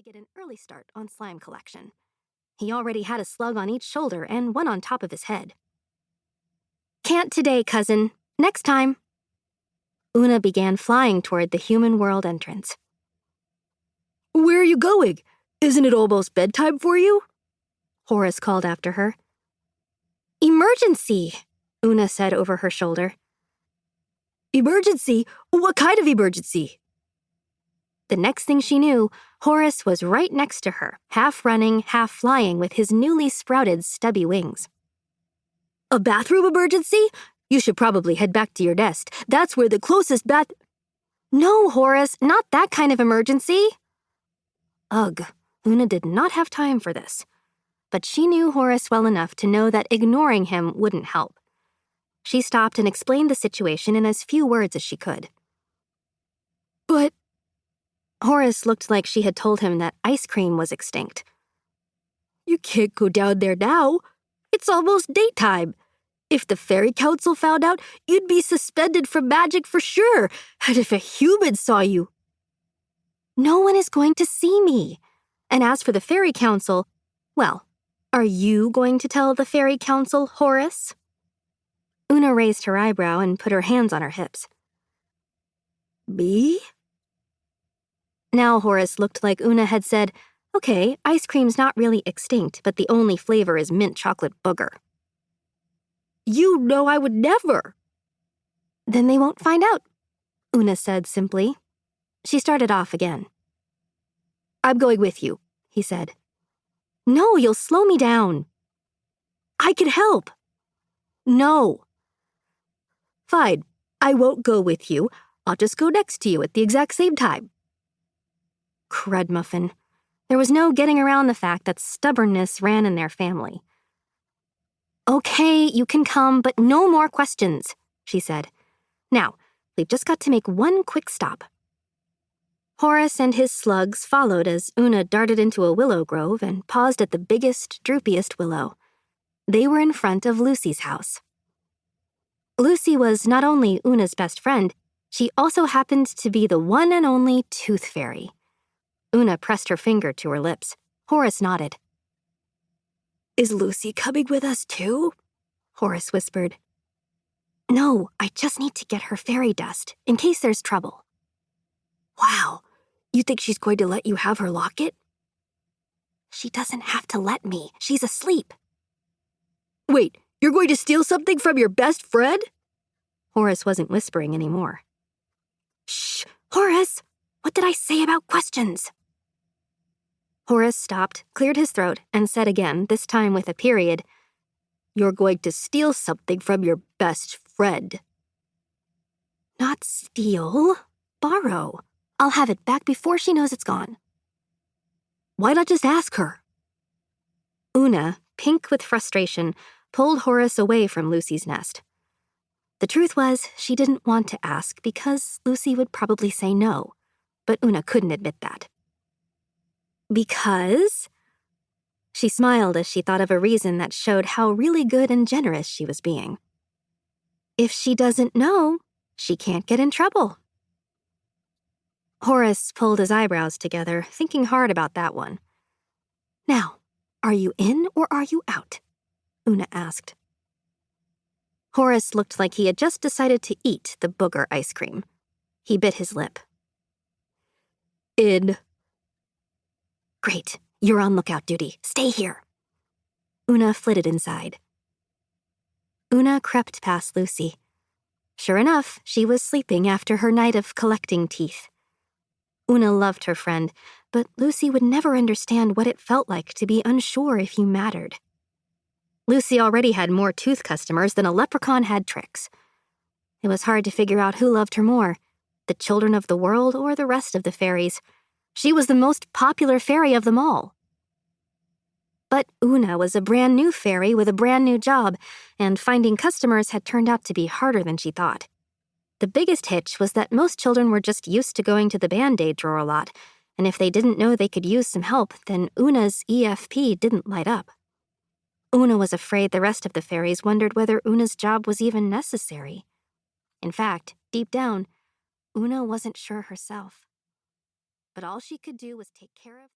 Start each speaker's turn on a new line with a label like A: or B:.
A: to get an early start on slime collection. He already had a slug on each shoulder and one on top of his head. "Can't today, cousin. Next time." Oona began flying toward the human world entrance.
B: "Where are you going? Isn't it almost bedtime for you?"
A: Horace called after her. "Emergency," Oona said over her shoulder.
B: "Emergency? What kind of emergency?"
A: The next thing she knew, Horace was right next to her, half running, half flying with his newly sprouted stubby wings.
B: "A bathroom emergency? You should probably head back to your nest. That's where the closest
A: "No, Horace, not that kind of emergency." Ugh, Oona did not have time for this. But she knew Horace well enough to know that ignoring him wouldn't help. She stopped and explained the situation in as few words as she could.
B: "But..."
A: Horace looked like she had told him that ice cream was extinct.
B: "You can't go down there now. It's almost daytime. If the Fairy Council found out, you'd be suspended from magic for sure. And if a human saw you..."
A: "No one is going to see me. And as for the Fairy Council, well, are you going to tell the Fairy Council, Horace?" Oona raised her eyebrow and put her hands on her hips.
B: "Me?"
A: Now Horace looked like Oona had said, "Okay, ice cream's not really extinct, but the only flavor is mint chocolate booger."
B: "You know I would never."
A: "Then they won't find out," Oona said simply. She started off again.
B: "I'm going with you," he said.
A: "No, you'll slow me down."
B: "I can help."
A: "No."
B: "Fine, I won't go with you. I'll just go next to you at the exact same time."
A: Crud muffin. There was no getting around the fact that stubbornness ran in their family. "Okay, you can come, but no more questions," she said. "Now, we've just got to make one quick stop." Horace and his slugs followed as Oona darted into a willow grove and paused at the biggest, droopiest willow. They were in front of Lucy's house. Lucy was not only Oona's best friend, she also happened to be the one and only Tooth Fairy. Oona pressed her finger to her lips. Horace nodded.
B: "Is Lucy coming with us too?"
A: Horace whispered. "No, I just need to get her fairy dust, in case there's trouble."
B: "Wow, you think she's going to let you have her locket?"
A: "She doesn't have to let me. She's asleep."
B: "Wait, you're going to steal something from your best friend?"
A: Horace wasn't whispering anymore.
B: "Shh, Horace! What did I say about questions?"
A: Horace stopped, cleared his throat, and said again, this time with a period,
B: "You're going to steal something from your best friend."
A: "Not steal, borrow. I'll have it back before she knows it's gone."
B: "Why not just ask her?"
A: Oona, pink with frustration, pulled Horace away from Lucy's nest. The truth was, she didn't want to ask because Lucy would probably say no, but Oona couldn't admit that. "Because?" She smiled as she thought of a reason that showed how really good and generous she was being. "If she doesn't know, she can't get in trouble." Horace pulled his eyebrows together, thinking hard about that one. "Now, are you in or are you out?" Oona asked. Horace looked like he had just decided to eat the booger ice cream. He bit his lip.
B: "In."
A: "Great, you're on lookout duty. Stay here." Oona flitted inside. Oona crept past Lucy. Sure enough, she was sleeping after her night of collecting teeth. Oona loved her friend, but Lucy would never understand what it felt like to be unsure if you mattered. Lucy already had more tooth customers than a leprechaun had tricks. It was hard to figure out who loved her more, the children of the world or the rest of the fairies. She was the most popular fairy of them all. But Oona was a brand new fairy with a brand new job, and finding customers had turned out to be harder than she thought. The biggest hitch was that most children were just used to going to the Band-Aid drawer a lot, and if they didn't know they could use some help, then Oona's EFP didn't light up. Oona was afraid the rest of the fairies wondered whether Oona's job was even necessary. In fact, deep down, Oona wasn't sure herself. But all she could do was take care of